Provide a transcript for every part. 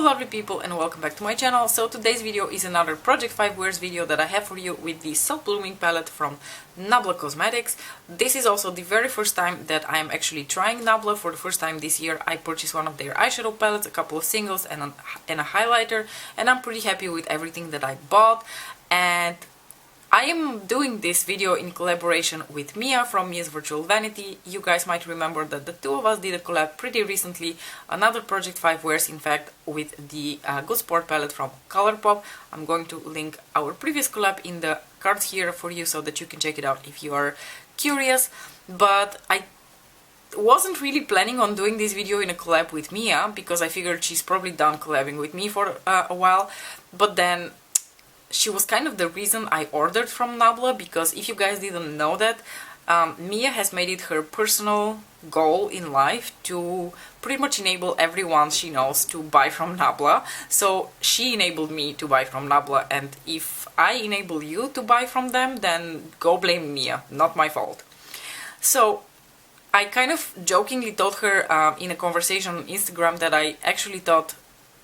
Hello lovely people and welcome back to my channel. So today's video is another Project 5 Wears video that I have for you with the Soul Blooming palette from Nabla Cosmetics. This is also the very first time that I am actually trying Nabla. For the first time this year I purchased one of their eyeshadow palettes, a couple of singles and a highlighter, and I'm pretty happy with everything that I bought. And I am doing this video in collaboration with Mia from Mia's Virtual Vanity. You guys might remember that the two of us did a collab pretty recently, another Project 5 Wears in fact, with the Good Sport palette from Collab. I'm going to link our previous collab in the cards here for you so that you can check it out if you are curious. But I wasn't really planning on doing this video in a collab with Mia because I figured she's probably done collabing with me for a while, but then she was kind of the reason I ordered from Nabla, because if you guys didn't know that, Mia has made it her personal goal in life to pretty much enable everyone she knows to buy from Nabla. So she enabled me to buy from Nabla, and if I enable you to buy from them, then go blame Mia, not my fault. So I kind of jokingly told her in a conversation on Instagram that I actually thought,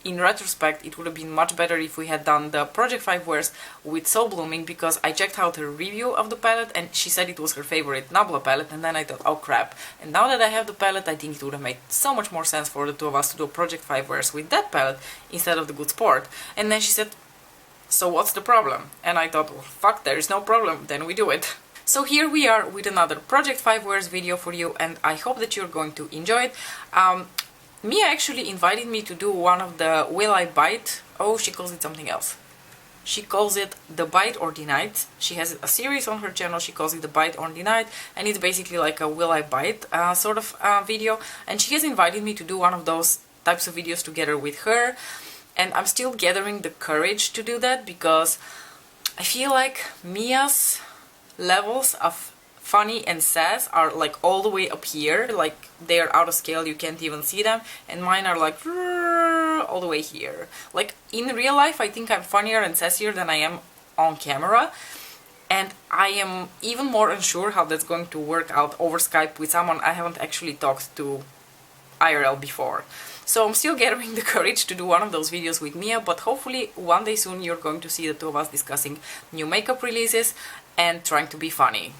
in retrospect, it would have been much better if we had done the Project 5 Wears with Soul Blooming, because I checked out her review of the palette and she said it was her favorite Nabla palette, and then I thought, oh crap, and now that I have the palette, I think it would have made so much more sense for the two of us to do Project 5 Wears with that palette instead of the Good Sport. And then she said, so what's the problem? And I thought, well, fuck, there is no problem, then we do it. So here we are with another Project 5 Wears video for you, and I hope that you're going to enjoy it. Mia actually invited me to do one of the Will I Bite? Oh, she calls it something else. She calls it the Bite or Deny It. She has a series on her channel, she calls it the Bite or Deny It, and it's basically like a Will I Bite sort of video. And she has invited me to do one of those types of videos together with her. And I'm still gathering the courage to do that, because I feel like Mia's levels of funny and sass are like all the way up here, like they're out of scale, you can't even see them, and mine are like all the way here. Like in real life I think I'm funnier and sassier than I am on camera, and I am even more unsure how that's going to work out over Skype with someone I haven't actually talked to IRL before. So I'm still gathering the courage to do one of those videos with Mia, but hopefully one day soon you're going to see the two of us discussing new makeup releases and trying to be funny.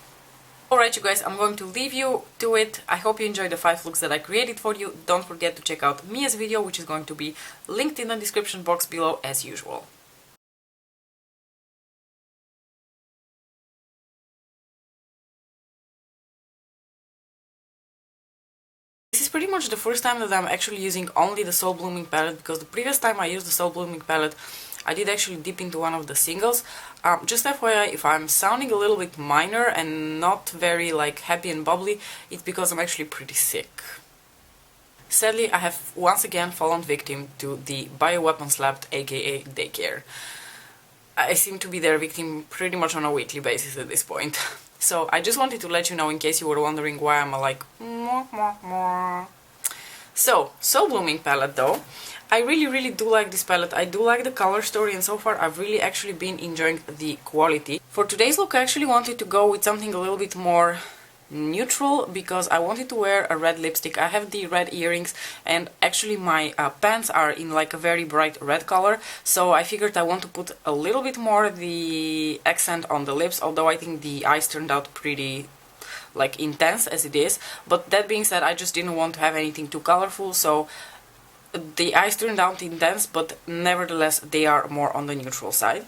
Alright you guys, I'm going to leave you to it. I hope you enjoyed the 5 looks that I created for you. Don't forget to check out Mia's video, which is going to be linked in the description box below as usual. This is pretty much the first time that I'm actually using only the Soul Blooming palette, because the previous time I used the Soul Blooming palette I did actually dip into one of the singles. Just FYI, if I'm sounding a little bit minor and not very like happy and bubbly, it's because I'm actually pretty sick. Sadly, I have once again fallen victim to the bioweapon slapped aka daycare. I seem to be their victim pretty much on a weekly basis at this point. So I just wanted to let you know, in case you were wondering why I'm like mwah, mwah, mwah. So, Soul Blooming palette though, I really do like this palette. I do like the color story, and so far I've really actually been enjoying the quality. For today's look I actually wanted to go with something a little bit more neutral, because I wanted to wear a red lipstick. I have the red earrings, and actually my pants are in like a very bright red color, so I figured I want to put a little bit more the accent on the lips, although I think the eyes turned out pretty like intense as it is. But that being said, I just didn't want to have anything too colorful, so the eyes turned out intense, but nevertheless they are more on the neutral side.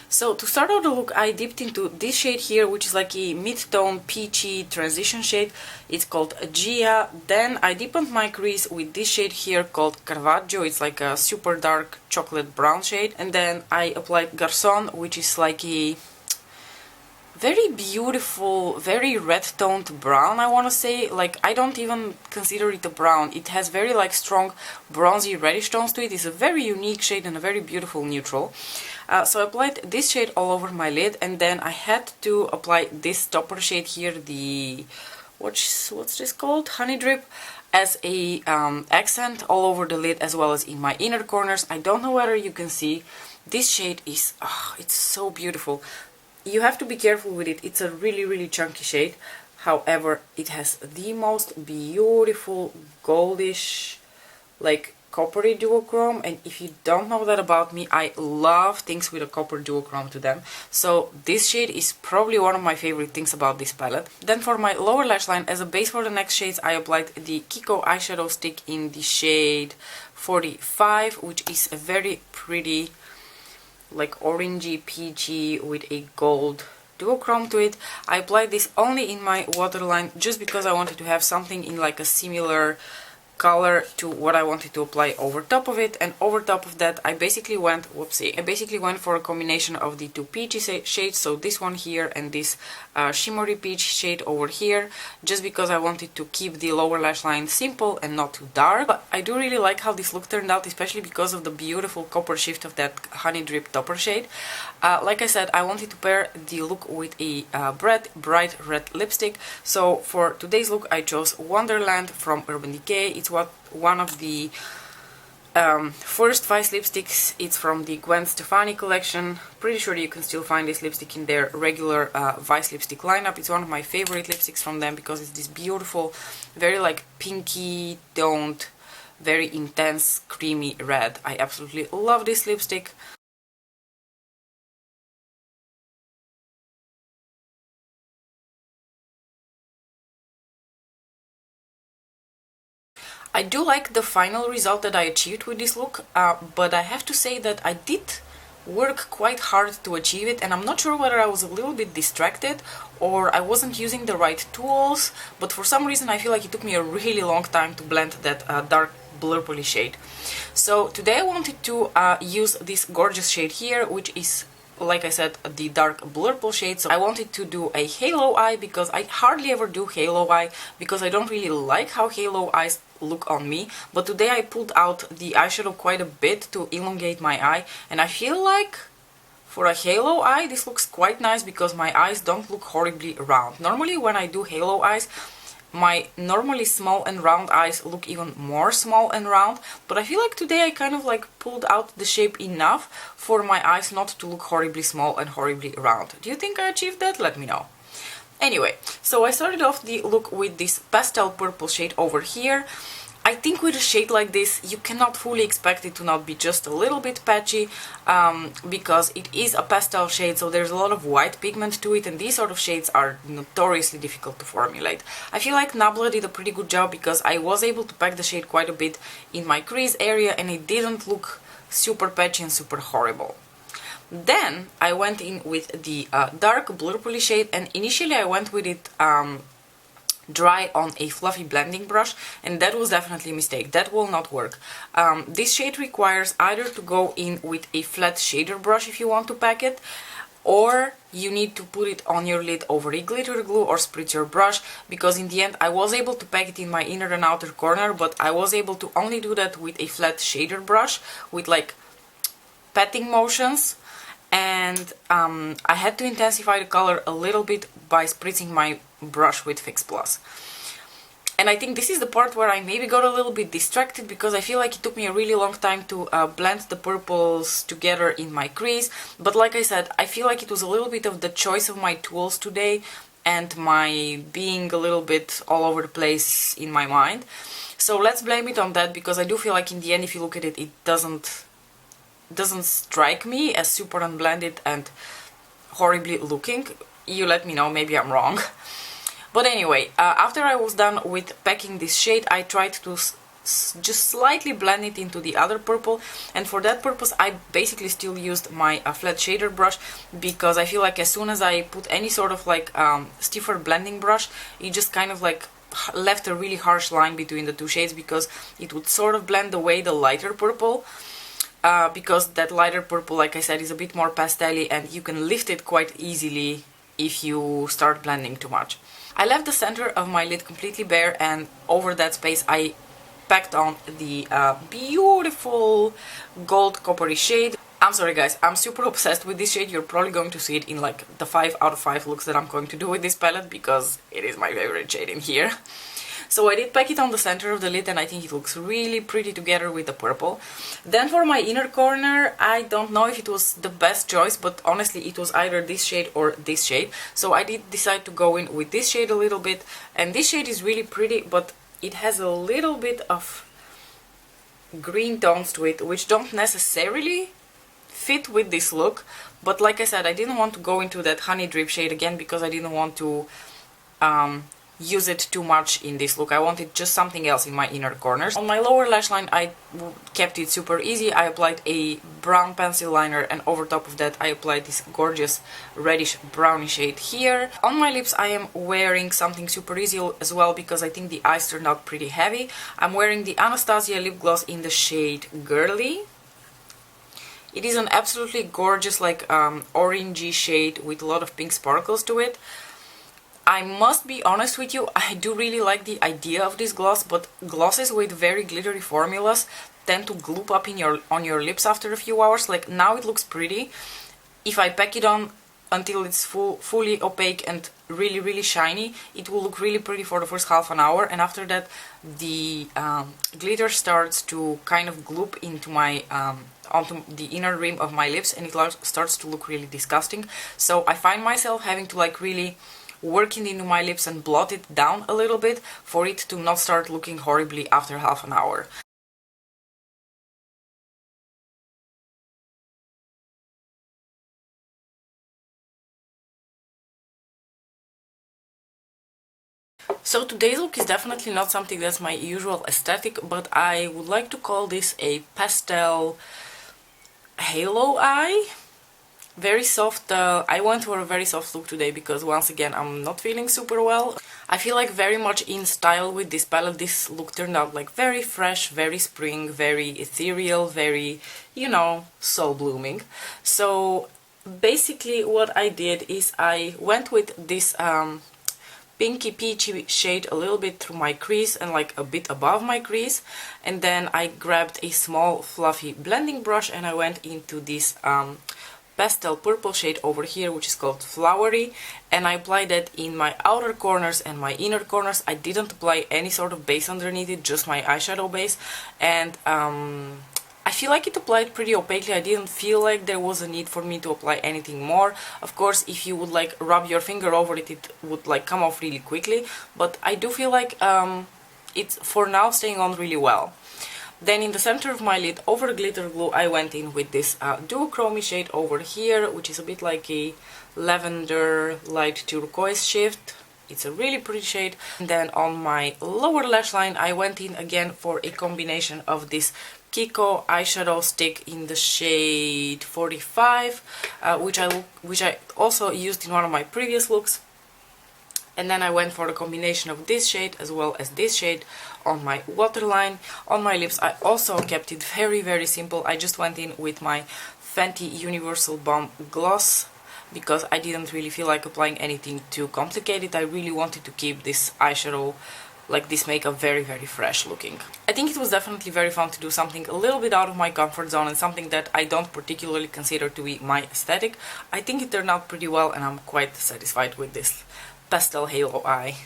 So to start out the look, I dipped into this shade here, which is like a mid-tone peachy transition shade. It's called Gia. Then I deepened my crease with this shade here called Caravaggio. It's like a super dark chocolate brown shade. And then I applied Garçon, which is like a very beautiful, very red-toned brown, I want to say. Like, I don't even consider it a brown. It has very like strong bronzy reddish tones to it. It's a very unique shade and a very beautiful neutral. So I applied this shade all over my lid, and then I had to apply this topper shade here, the what's this called? Honey Drip, as a accent all over the lid as well as in my inner corners. I don't know whether you can see. This shade is, it's so beautiful. You have to be careful with it. It's a really chunky shade. However, it has the most beautiful goldish, like coppery duochrome, and if you don't know that about me, I love things with a copper duochrome to them. So this shade is probably one of my favorite things about this palette. Then for my lower lash line, as a base for the next shades, I applied the Kiko eyeshadow stick in the shade 45, which is a very pretty, like orangey peachy with a gold duochrome to it. I applied this only in my waterline just because I wanted to have something in like a similar color to what I wanted to apply over top of it, and over top of that I basically went for a combination of the two peachy shades, so this one here and this shimmery peach shade over here, just because I wanted to keep the lower lash line simple and not too dark. But I do really like how this look turned out, especially because of the beautiful copper shift of that honey drip topper shade. Like I said, I wanted to pair the look with a bright red lipstick, so for today's look I chose Wonderland from Urban Decay. It's one of the first Vice lipsticks. It's from the Gwen Stefani collection. Pretty sure you can still find this lipstick in their regular Vice lipstick lineup. It's one of my favorite lipsticks from them because it's this beautiful, very like pinky toned, very intense creamy red. I absolutely love this lipstick. I do like the final result that I achieved with this look, but I have to say that I did work quite hard to achieve it, and I'm not sure whether I was a little bit distracted or I wasn't using the right tools, but for some reason I feel like it took me a really long time to blend that dark blurply shade. So today I wanted to use this gorgeous shade here, which is, like I said, the dark blurple shade. So I wanted to do a halo eye because I hardly ever do halo eye because I don't really like how halo eyes look on me, but today I pulled out the eyeshadow quite a bit to elongate my eye, and I feel like for a halo eye this looks quite nice because my eyes don't look horribly round. Normally when I do halo eyes, my normally small and round eyes look even more small and round, but I feel like today I kind of like pulled out the shape enough for my eyes not to look horribly small and horribly round. Do you think I achieved that? Let me know. Anyway, so I started off the look with this pastel purple shade over here. I think with a shade like this you cannot fully expect it to not be just a little bit patchy, because it is a pastel shade, so there's a lot of white pigment to it, and these sort of shades are notoriously difficult to formulate. I feel like Nabla did a pretty good job because I was able to pack the shade quite a bit in my crease area and it didn't look super patchy and super horrible. Then I went in with the dark blurply shade, and initially I went with it dry on a fluffy blending brush, and that was definitely a mistake. That will not work. This shade requires either to go in with a flat shader brush if you want to pack it, or you need to put it on your lid over a glitter glue or spritz your brush, because in the end I was able to pack it in my inner and outer corner, but I was able to only do that with a flat shader brush with like patting motions, and I had to intensify the color a little bit by spritzing my brush with Fix Plus. And I think this is the part where I maybe got a little bit distracted because I feel like it took me a really long time to blend the purples together in my crease. But like I said, I feel like it was a little bit of the choice of my tools today and my being a little bit all over the place in my mind. So let's blame it on that, because I do feel like in the end, if you look at it, it doesn't strike me as super unblended and horribly looking. You let me know, maybe I'm wrong. But anyway, after I was done with packing this shade, I tried to just slightly blend it into the other purple, and for that purpose I basically still used my flat shader brush, because I feel like as soon as I put any sort of like stiffer blending brush, it just kind of like left a really harsh line between the two shades, because it would sort of blend away the lighter purple. Because that lighter purple, like I said, is a bit more pastel-y and you can lift it quite easily if you start blending too much. I left the center of my lid completely bare, and over that space I packed on the beautiful gold coppery shade. I'm sorry guys, I'm super obsessed with this shade. You're probably going to see it in like the 5 out of 5 looks that I'm going to do with this palette, because it is my favorite shade in here. So I did pack it on the center of the lid, and I think it looks really pretty together with the purple. Then for my inner corner, I don't know if it was the best choice, but honestly it was either this shade or this shade. So I did decide to go in with this shade a little bit, and this shade is really pretty, but it has a little bit of green tones to it, which don't necessarily fit with this look, but like I said, I didn't want to go into that honey drip shade again because I didn't want to use it too much in this look. I wanted just something else in my inner corners. On my lower lash line I kept it super easy. I applied a brown pencil liner, and over top of that I applied this gorgeous reddish browny shade here. On my lips I am wearing something super easy as well because I think the eyes turned out pretty heavy. I'm wearing the Anastasia lip gloss in the shade Girly. It is an absolutely gorgeous like orangey shade with a lot of pink sparkles to it. I must be honest with you, I do really like the idea of this gloss, but glosses with very glittery formulas tend to gloop up on your lips after a few hours. Like now it looks pretty. If I pack it on until it's fully opaque and really shiny, it will look really pretty for the first half an hour, and after that the glitter starts to kind of gloop into my onto the inner rim of my lips, and it starts to look really disgusting. So I find myself having to like really work it into my lips and blot it down a little bit for it to not start looking horribly after half an hour. So today's look is definitely not something that's my usual aesthetic, but I would like to call this a pastel halo eye. Very soft. I went for a very soft look today because once again I'm not feeling super well. I feel like very much in style with this palette. This look turned out like very fresh, very spring, very ethereal, very, you know, soul blooming. So basically what I did is I went with this pinky peachy shade a little bit through my crease and like a bit above my crease, and then I grabbed a small fluffy blending brush and I went into this pastel purple shade over here, which is called Flowery, and I applied that in my outer corners and my inner corners. I didn't apply any sort of base underneath it, just my eyeshadow base, and I feel like it applied pretty opaquely. I didn't feel like there was a need for me to apply anything more. Of course, if you would like rub your finger over it, it would like come off really quickly, but I do feel like it's for now staying on really well. Then in the center of my lid, over glitter glue, I went in with this duochrome shade over here, which is a bit like a lavender light turquoise shift. It's a really pretty shade. And then on my lower lash line, I went in again for a combination of this Kiko eyeshadow stick in the shade 45, which I also used in one of my previous looks. And then I went for the combination of this shade as well as this shade on my waterline. On my lips I also kept it very simple. I just went in with my Fenty Universal Balm gloss because I didn't really feel like applying anything too complicated. I really wanted to keep this eyeshadow, like this makeup, very fresh looking. I think it was definitely very fun to do something a little bit out of my comfort zone and something that I don't particularly consider to be my aesthetic. I think it turned out pretty well and I'm quite satisfied with this pastel halo eye.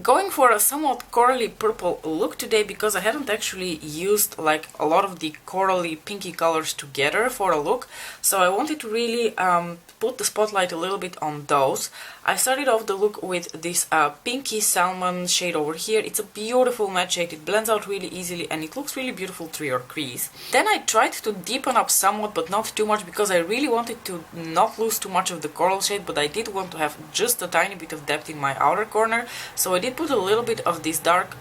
Going for a somewhat corally purple look today because I hadn't actually used like a lot of the corally pinky colors together for a look, so I wanted to really put the spotlight a little bit on those. I started off the look with this pinky salmon shade over here. It's a beautiful matte shade, it blends out really easily and it looks really beautiful through your crease. Then I tried to deepen up somewhat but not too much because I really wanted to not lose too much of the coral shade, but I did want to have just a tiny bit of depth in my outer corner, so I did put a little bit of this dark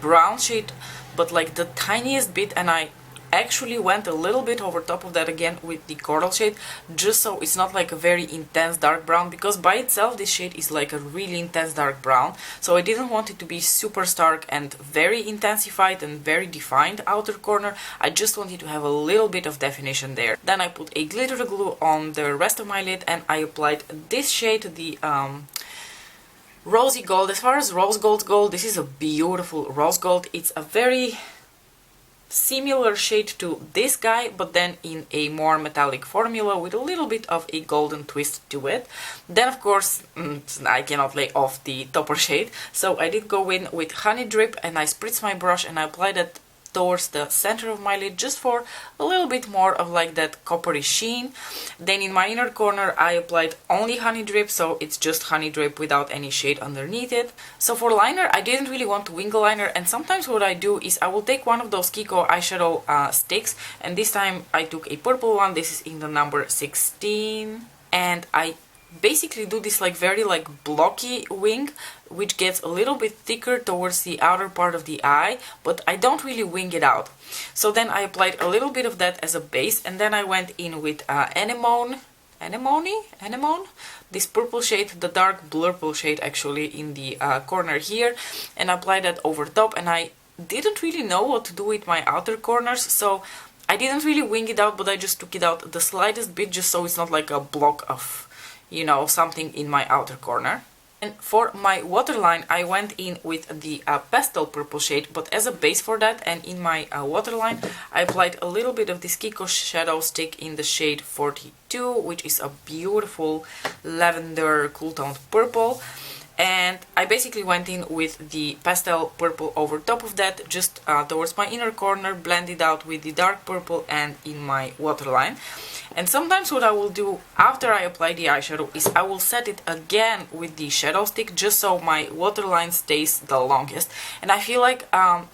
brown shade, but like the tiniest bit, and I actually went a little bit over top of that again with the coral shade, just so it's not like a very intense dark brown, because by itself this shade is like a really intense dark brown, so I didn't want it to be super stark and very intensified and very defined outer corner. I just wanted to have a little bit of definition there. Then I put a glitter glue on the rest of my lid and I applied this shade, the rosy gold. As far as rose gold goes, this is a beautiful rose gold. It's a very similar shade to this guy, but then in a more metallic formula with a little bit of a golden twist to it. Then of course I cannot lay off the topper shade, so I did go in with honey drip and I spritzed my brush and I applied it towards the center of my lid, just for a little bit more of like that coppery sheen. Then in my inner corner I applied only honey drip, so it's just honey drip without any shade underneath it. So for liner, I didn't really want to wing a liner, and sometimes what I do is I will take one of those Kiko eyeshadow sticks, and this time I took a purple one. This is in the number 16, and I basically do this like very like blocky wing, which gets a little bit thicker towards the outer part of the eye, but I don't really wing it out. So then I applied a little bit of that as a base, and then I went in with anemone, this purple shade, the dark blurple shade actually, in the corner here, and applied that over top. And I didn't really know what to do with my outer corners, so I didn't really wing it out, but I just took it out the slightest bit, just so it's not like a block of, you know, something in my outer corner. And for my waterline, I went in with the pastel purple shade, but as a base for that, and in my waterline, I applied a little bit of this Kiko shadow stick in the shade 42, which is a beautiful lavender cool toned purple. And I basically went in with the pastel purple over top of that, just towards my inner corner, blended out with the dark purple and in my waterline. And sometimes what I will do after I apply the eyeshadow is I will set it again with the shadow stick, just so my waterline stays the longest. And I feel like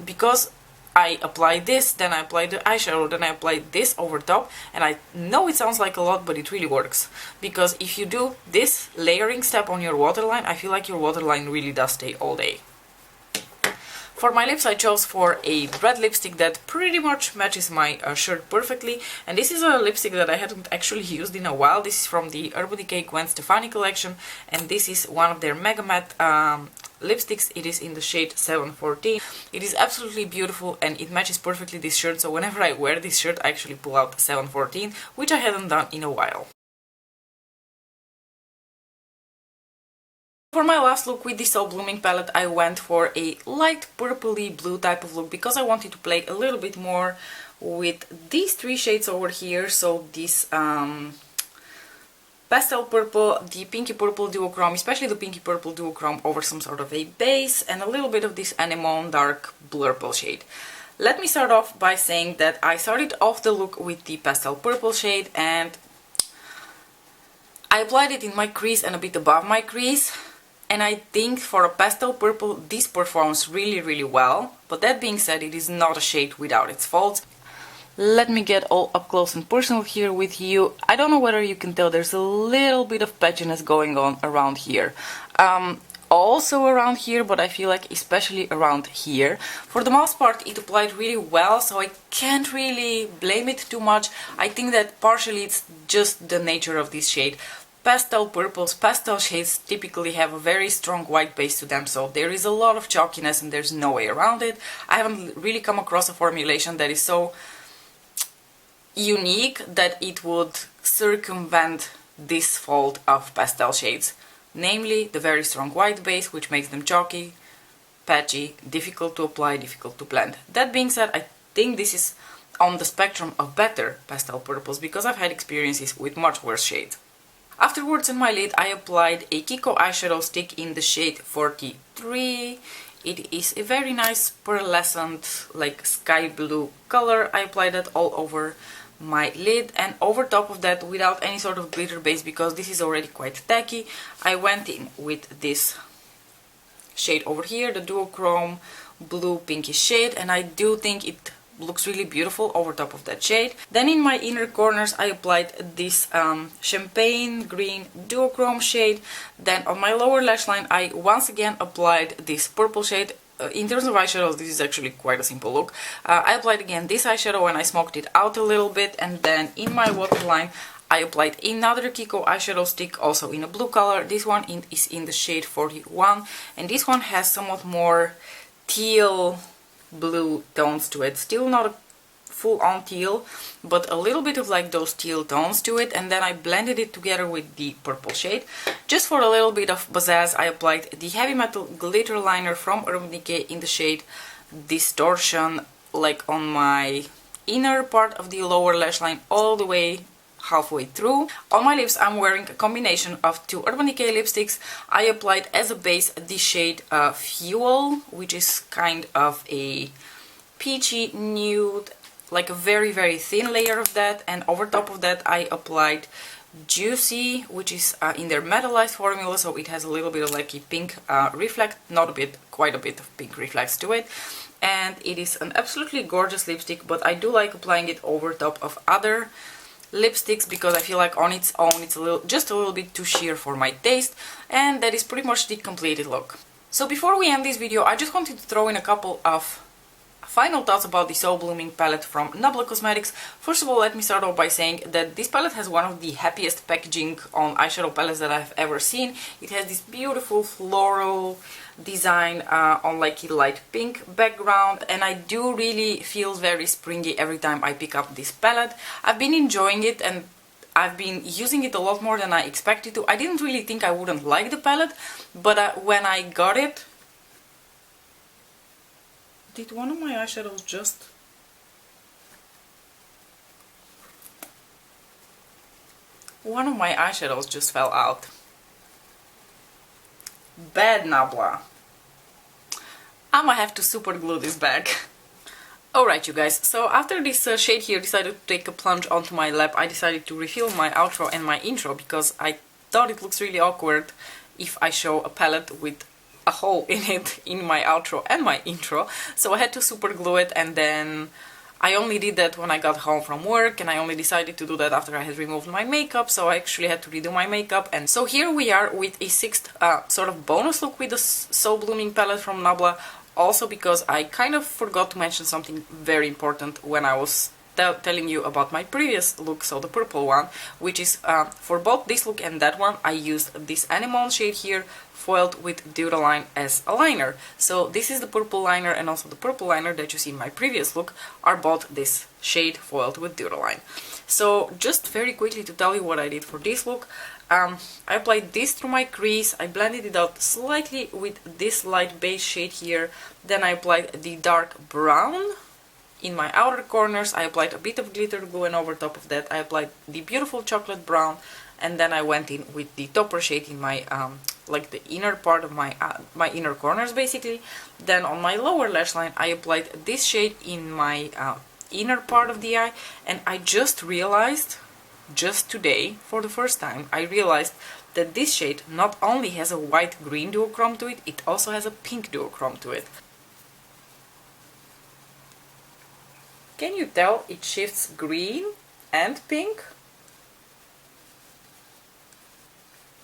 because I apply this, then I apply the eyeshadow, then I apply this over top, and I know it sounds like a lot, but it really works. Because if you do this layering step on your waterline, I feel like your waterline really does stay all day. For my lips, I chose for a red lipstick that pretty much matches my shirt perfectly, and this is a lipstick that I hadn't actually used in a while. This is from the Urban Decay Gwen Stefani collection, and this is one of their Mega Matte lipsticks. It is in the shade 714. It is absolutely beautiful and it matches perfectly this shirt, so whenever I wear this shirt I actually pull out 714, which I hadn't done in a while. For my last look with the Soul Blooming palette, I went for a light purpley blue type of look, because I wanted to play a little bit more with these three shades over here. So this pastel purple, the pinky purple duochrome, especially the pinky purple duochrome over some sort of a base, and a little bit of this anemone dark blurple shade. Let me start off by saying that I started off the look with the pastel purple shade, and I applied it in my crease and a bit above my crease. And I think for a pastel purple this performs really well, but that being said, it is not a shade without its faults. Let me get all up close and personal here with you. I don't know whether you can tell, there's a little bit of patchiness going on around here. Also around here, but I feel like especially around here. For the most part it applied really well, so I can't really blame it too much. I think that partially it's just the nature of this shade. Pastel purples, pastel shades typically have a very strong white base to them, so there is a lot of chalkiness and there's no way around it. I haven't really come across a formulation that is so unique that it would circumvent this fault of pastel shades, namely the very strong white base, which makes them chalky, patchy, difficult to apply, difficult to blend. That being said, I think this is on the spectrum of better pastel purples, because I've had experiences with much worse shades. Afterwards on my lid I applied a Kiko eyeshadow stick in the shade 43. It is a very nice pearlescent, like sky blue color. I applied that all over my lid, and over top of that, without any sort of glitter base because this is already quite tacky, I went in with this shade over here, the duochrome blue pinkish shade, and I do think it looks really beautiful over top of that shade. Then in my inner corners I applied this champagne green duochrome shade. Then on my lower lash line I once again applied this purple shade. In terms of eyeshadows, this is actually quite a simple look. I applied again this eyeshadow and I smoked it out a little bit, and then in my waterline I applied another Kiko eyeshadow stick, also in a blue color. This one is in the shade 41, and this one has somewhat more teal blue tones to it. Still not a full-on teal, but a little bit of like those teal tones to it, and then I blended it together with the purple shade. Just for a little bit of pizzazz, I applied the Heavy Metal glitter liner from Urban Decay in the shade Distortion, like on my inner part of the lower lash line all the way halfway through. On my lips I'm wearing a combination of two Urban Decay lipsticks. I applied as a base the shade Fuel, which is kind of a peachy nude, like a very thin layer of that, and over top of that I applied Juicy, which is in their metallized formula, so it has a little bit of like a pink reflect, not a bit, quite a bit of pink reflex to it. And it is an absolutely gorgeous lipstick, but I do like applying it over top of other lipsticks because I feel like on its own it's just a little bit too sheer for my taste, and that is pretty much the completed look. So before we end this video, I just wanted to throw in a couple of final thoughts about the Soul Blooming palette from Nabla Cosmetics. First of all, let me start off by saying that this palette has one of the happiest packaging on eyeshadow palettes that I've ever seen. It has this beautiful floral design on like a light pink background, and I do really feel very springy every time I pick up this palette. I've been enjoying it and I've been using it a lot more than I expected to. I didn't really think I wouldn't like the palette, but when I got it... Did one of my eyeshadows just... One of my eyeshadows just fell out. Bad Nabla. I'ma have to super glue this back. Alright you guys, so after this shade here decided to take a plunge onto my lap, I decided to refill my outro and my intro because I thought it looks really awkward if I show a palette with a hole in it in my outro and my intro, so I had to super glue it, and then I only did that when I got home from work, and I only decided to do that after I had removed my makeup, so I actually had to redo my makeup. And so here we are with a sixth sort of bonus look with the Soul Blooming palette from Nabla, also because I kind of forgot to mention something very important when I was telling you about my previous look, so the purple one, which is for both this look and that one I used this Animal shade here foiled with Duraline as a liner. So this is the purple liner, and also the purple liner that you see in my previous look are both this shade foiled with Duraline. So just very quickly to tell you what I did for this look, I applied this through my crease, I blended it out slightly with this light beige shade here, then I applied the dark brown in my outer corners, I applied a bit of glitter glue, and over top of that I applied the beautiful chocolate brown, and then I went in with the topper shade in my like the inner part of my inner corners basically. Then on my lower lash line I applied this shade in my inner part of the eye, and I just realized, just today for the first time, I realized that this shade not only has a white green duochrome to it, it also has a pink duochrome to it. Can you tell it shifts green and pink?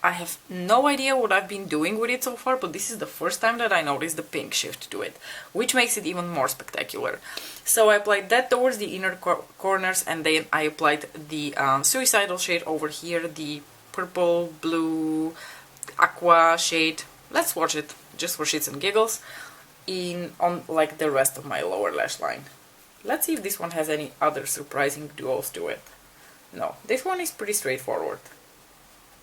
I have no idea what I've been doing with it so far, but this is the first time that I noticed the pink shift to it, which makes it even more spectacular. So I applied that towards the inner corners, and then I applied the suicidal shade over here, the purple, blue, aqua shade. Let's watch it, just for shits and giggles, on like the rest of my lower lash line. Let's see if this one has any other surprising duos to it. No, this one is pretty straightforward.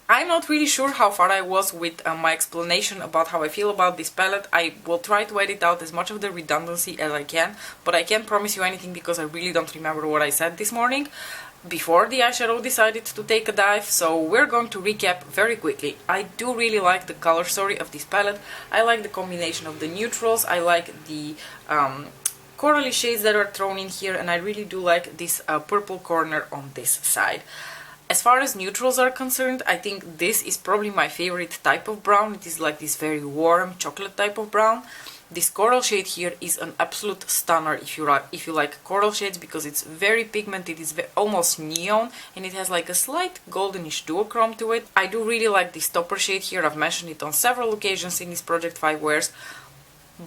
I'm not really sure how far I was with my explanation about how I feel about this palette. I will try to edit out as much of the redundancy as I can, but I can't promise you anything because I really don't remember what I said this morning before the eyeshadow decided to take a dive, so we're going to recap very quickly. I do really like the color story of this palette. I like the combination of the neutrals, I like the corally shades that are thrown in here, and I really do like this purple corner on this side. As far as neutrals are concerned, I think this is probably my favorite type of brown. It is like this very warm chocolate type of brown. This coral shade here is an absolute stunner if you like coral shades, because it's very pigmented, it's almost neon, and it has like a slight goldenish duochrome to it. I do really like this topper shade here. I've mentioned it on several occasions in this Project 5 wears,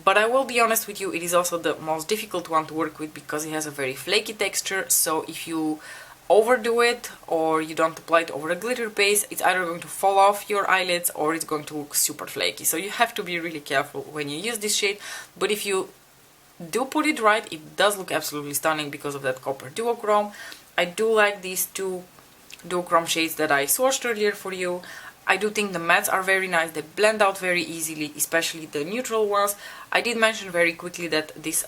but I will be honest with you, it is also the most difficult one to work with because it has a very flaky texture, so if you overdo it or you don't apply it over a glitter base, it's either going to fall off your eyelids or it's going to look super flaky. So you have to be really careful when you use this shade, but if you do put it right, it does look absolutely stunning because of that copper duochrome. I do like these two duochrome shades that I swatched earlier for you. I do think the mattes are very nice, they blend out very easily, especially the neutral ones. I did mention very quickly that this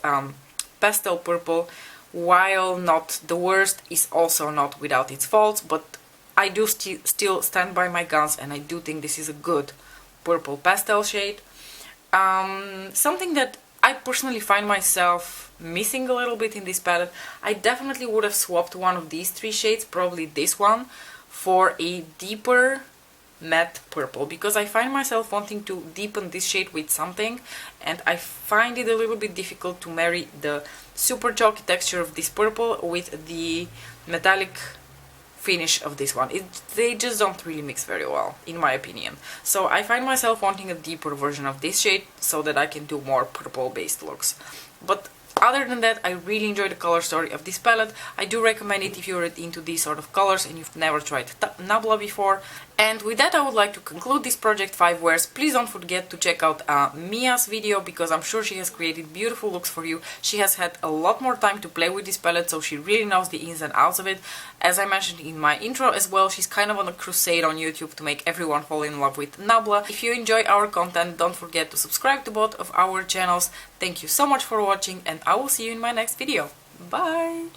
pastel purple, while not the worst, is also not without its faults, but I do still stand by my guns, and I do think this is a good purple pastel shade. Something that I personally find myself missing a little bit in this palette. I definitely would have swapped one of these 3 shades, probably this one, for a deeper matte purple, because I find myself wanting to deepen this shade with something, and I find it a little bit difficult to marry the super chalky texture of this purple with the metallic finish of this one. They just don't really mix very well, in my opinion. So I find myself wanting a deeper version of this shade so that I can do more purple based looks. But other than that, I really enjoy the color story of this palette. I do recommend it if you're into these sort of colors and you've never tried Nabla before. And with that, I would like to conclude this Project 5 wears. Please don't forget to check out Mia's video, because I'm sure she has created beautiful looks for you. She has had a lot more time to play with this palette, so she really knows the ins and outs of it. As I mentioned in my intro as well, she's kind of on a crusade on YouTube to make everyone fall in love with Nabla. If you enjoy our content, don't forget to subscribe to both of our channels. Thank you so much for watching, and I will see you in my next video. Bye!